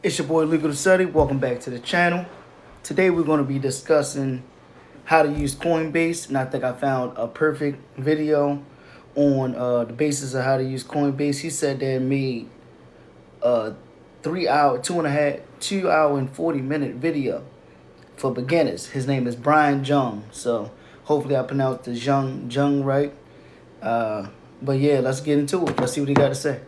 It's your boy Legal to Study. Welcome back to the channel. Today we're going to be discussing how to use Coinbase, and I think I found a perfect video on the basis of how to use Coinbase. He said they made a 2 hour and 40-minute video for beginners. His name is Brian Jung. So hopefully I pronounced the Jung right. But yeah, let's get into it. Let's see what he got to say.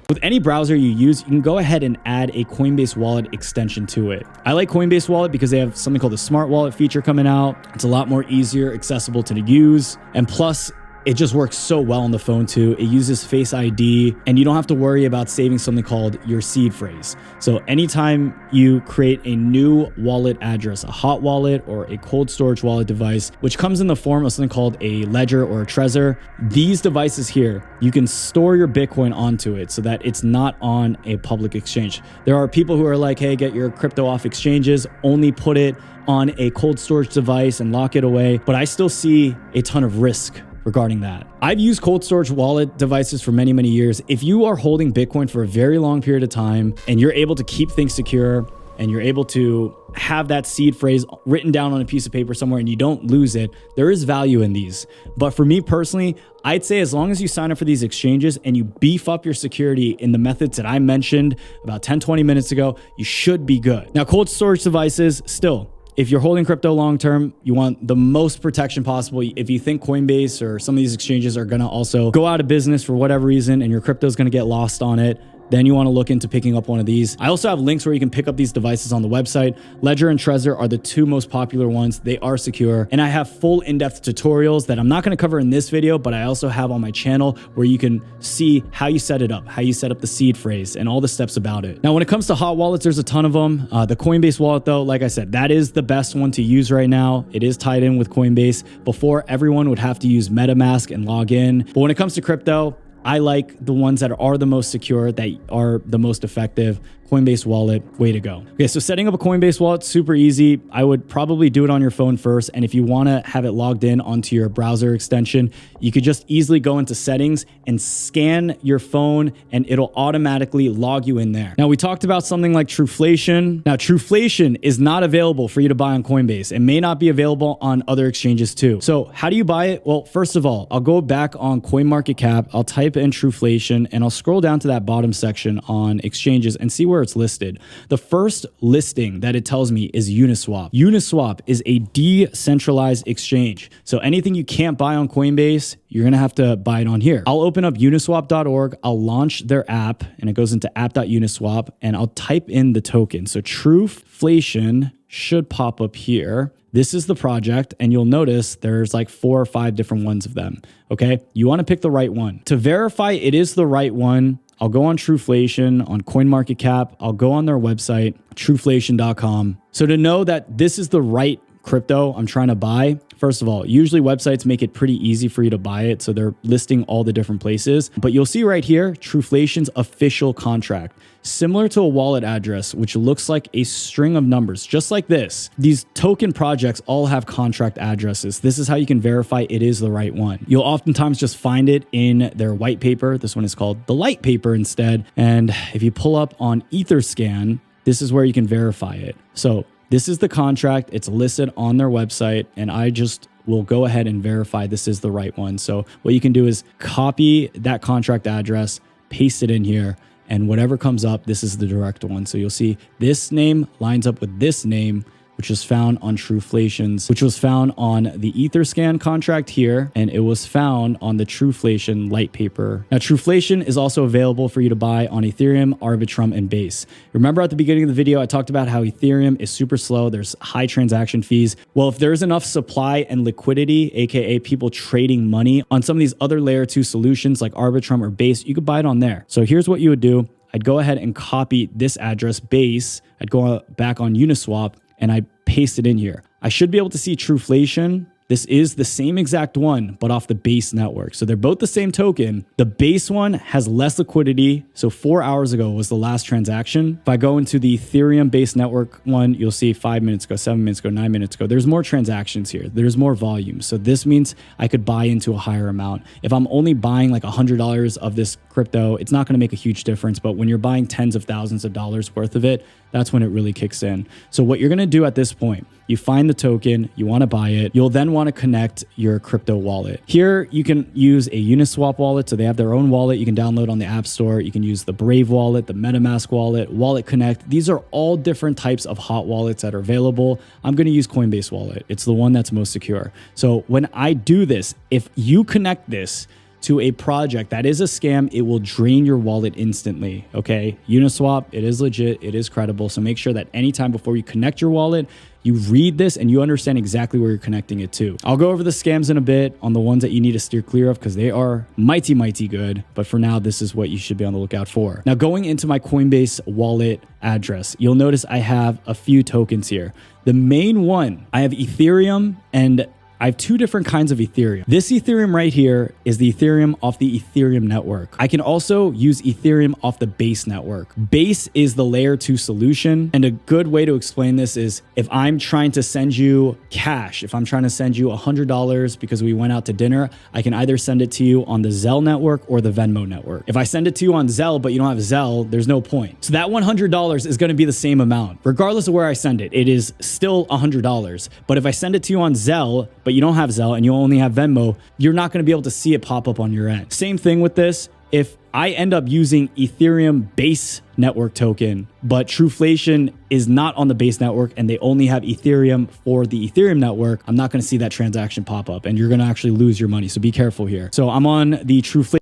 With any browser you use, you can go ahead and add a Coinbase Wallet extension to it. I like Coinbase Wallet because they have something called the Smart Wallet feature coming out. It's a lot more easier, accessible to use, and plus, it just works so well on the phone too. It uses Face ID, and you don't have to worry about saving something called your seed phrase. So anytime you create a new wallet address, a hot wallet or a cold storage wallet device, which comes in the form of something called a ledger or a Trezor, these devices here, you can store your Bitcoin onto it so that it's not on a public exchange. There are people who are like, hey, get your crypto off exchanges, only put it on a cold storage device and lock it away. But I still see a ton of risk regarding that. I've used cold storage wallet devices for many, many years. If you are holding Bitcoin for a very long period of time and you're able to keep things secure and you're able to have that seed phrase written down on a piece of paper somewhere and you don't lose it, there is value in these. But for me personally, I'd say as long as you sign up for these exchanges and you beef up your security in the methods that I mentioned about 10-20 minutes ago, you should be good. Now, cold storage devices, still, if you're holding crypto long-term, you want the most protection possible. If you think Coinbase or some of these exchanges are going to also go out of business for whatever reason and your crypto is going to get lost on it, then you want to look into picking up one of these. I also have links where you can pick up these devices on the website. Ledger and Trezor are the two most popular ones. They are secure. And I have full in-depth tutorials that I'm not going to cover in this video, but I also have on my channel where you can see how you set it up, how you set up the seed phrase and all the steps about it. Now, when it comes to hot wallets, there's a ton of them. The Coinbase wallet though, like I said, that is the best one to use right now. It is tied in with Coinbase. Before, everyone would have to use MetaMask and log in. But when it comes to crypto, I like the ones that are the most secure, that are the most effective. Coinbase Wallet, way to go. Okay, so setting up a Coinbase Wallet, super easy. I would probably do it on your phone first. And if you want to have it logged in onto your browser extension, you could just easily go into settings and scan your phone and it'll automatically log you in there. Now, we talked about something like Truflation. Now, Truflation is not available for you to buy on Coinbase. It may not be available on other exchanges too. So how do you buy it? Well, first of all, I'll go back on CoinMarketCap. I'll type in Truflation and I'll scroll down to that bottom section on exchanges and see where it's listed. The first listing that it tells me is Uniswap. Uniswap is a decentralized exchange. So anything you can't buy on Coinbase, you're going to have to buy it on here. I'll open up uniswap.org. I'll launch their app and it goes into app.uniswap and I'll type in the token. So Truflation should pop up here. This is the project and you'll notice there's like 4 or 5 different ones of them. Okay. You want to pick the right one. To verify it is the right one, I'll go on Truflation, on CoinMarketCap. I'll go on their website, truflation.com. So to know that this is the right crypto I'm trying to buy, first of all, usually websites make it pretty easy for you to buy it. So they're listing all the different places. But you'll see right here, Truflation's official contract. Similar to a wallet address, which looks like a string of numbers, just like this. These token projects all have contract addresses. This is how you can verify it is the right one. You'll oftentimes just find it in their white paper. This one is called the light paper instead. And if you pull up on Etherscan, this is where you can verify it. So this is the contract. It's listed on their website, and I just will go ahead and verify this is the right one. So what you can do is copy that contract address, paste it in here, and whatever comes up, this is the direct one. So you'll see this name lines up with this name, which was found on Truflation's, which was found on the Etherscan contract here, and it was found on the Truflation light paper. Now, Truflation is also available for you to buy on Ethereum, Arbitrum, and Base. Remember at the beginning of the video, I talked about how Ethereum is super slow. There's high transaction fees. Well, if there's enough supply and liquidity, aka people trading money on some of these other layer 2 solutions like Arbitrum or Base, you could buy it on there. So here's what you would do. I'd go ahead and copy this address, Base. I'd go back on Uniswap and I paste it in here. I should be able to see Truflation this is the same exact one, but off the Base network. So they're both the same token. The Base one has less liquidity. So 4 hours ago was the last transaction. If I go into the Ethereum Base network one, you'll see 5 minutes ago, 7 minutes ago, 9 minutes ago. There's more transactions here. There's more volume. So this means I could buy into a higher amount. If I'm only buying like $100 of this crypto, it's not going to make a huge difference. But when you're buying tens of thousands of dollars worth of it, that's when it really kicks in. So what you're going to do at this point, you find the token, you want to buy it. You'll then want to connect your crypto wallet. Here, you can use a Uniswap wallet. So they have their own wallet you can download on the App Store. You can use the Brave wallet, the MetaMask wallet, Wallet Connect. These are all different types of hot wallets that are available. I'm going to use Coinbase Wallet. It's the one that's most secure. So when I do this, if you connect this to a project that is a scam, it will drain your wallet instantly, okay? Uniswap, it is legit, it is credible. So make sure that anytime before you connect your wallet, you read this and you understand exactly where you're connecting it to. I'll go over the scams in a bit on the ones that you need to steer clear of because they are mighty, mighty good. But for now, this is what you should be on the lookout for. Now, going into my Coinbase wallet address, you'll notice I have a few tokens here. The main one, I have Ethereum, and I have two different kinds of Ethereum. This Ethereum right here is the Ethereum off the Ethereum network. I can also use Ethereum off the Base network. Base is the layer 2 solution. And a good way to explain this is if I'm trying to send you cash, if I'm trying to send you $100 because we went out to dinner, I can either send it to you on the Zelle network or the Venmo network. If I send it to you on Zelle, but you don't have Zelle, there's no point. So that $100 is going to be the same amount. Regardless of where I send it, it is still $100. But if I send it to you on Zelle, but you don't have Zelle and you only have Venmo, you're not going to be able to see it pop up on your end. Same thing with this. If I end up using Ethereum Base network token, but Truflation is not on the Base network and they only have Ethereum for the Ethereum network, I'm not going to see that transaction pop up and you're going to actually lose your money. So be careful here. So I'm on the Truflation